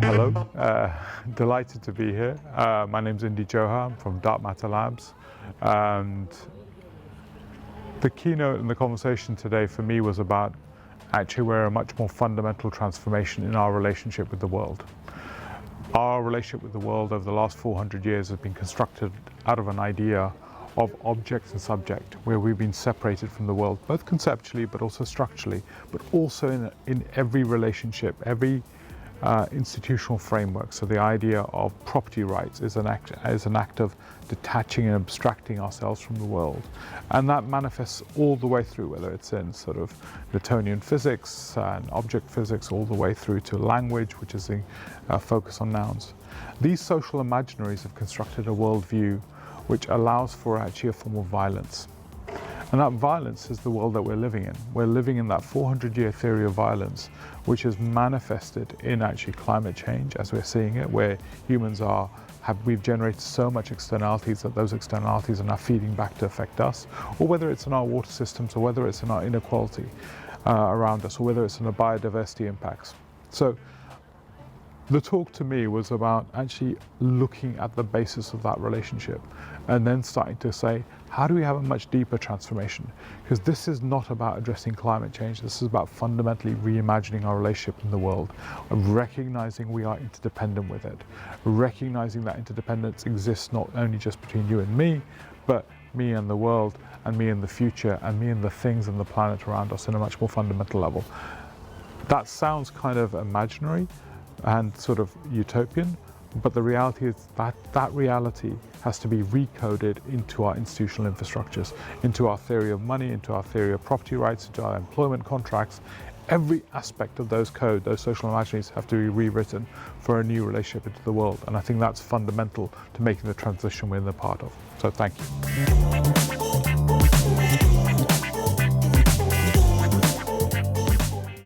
Hello, delighted to be here. My name's Indy Johar, I'm from Dark Matter Labs, and the keynote in the conversation today for me was about actually we're a much more fundamental transformation in our relationship with the world. Our relationship with the world over the last 400 years has been constructed out of an idea of object and subject, where we've been separated from the world, both conceptually but also structurally, but also in every relationship, every institutional framework. So the idea of property rights is an act of detaching and abstracting ourselves from the world, and that manifests all the way through, whether it's in sort of Newtonian physics and object physics, all the way through to language, which is the focus on nouns. These social imaginaries have constructed a worldview which allows for actually a form of violence. And that violence is the world that we're living in. We're living in that 400-year theory of violence, which is manifested in actually climate change, as we're seeing it, where humans we've generated so much externalities that those externalities are now feeding back to affect us, or whether it's in our water systems, or whether it's in our inequality around us, or whether it's in the biodiversity impacts. So the talk to me was about actually looking at the basis of that relationship and then starting to say, how do we have a much deeper transformation? Because this is not about addressing climate change. This is about fundamentally reimagining our relationship in the world, recognizing we are interdependent with it, recognizing that interdependence exists not only just between you and me, but me and the world, and me and the future, and me and the things and the planet around us in a much more fundamental level. That sounds kind of imaginary and sort of utopian, but the reality is that that reality has to be recoded into our institutional infrastructures, into our theory of money, into our theory of property rights, into our employment contracts. Every aspect of those code, those social imaginaries, have to be rewritten for a new relationship into the world. And I think that's fundamental to making the transition we're in the part of. So thank you.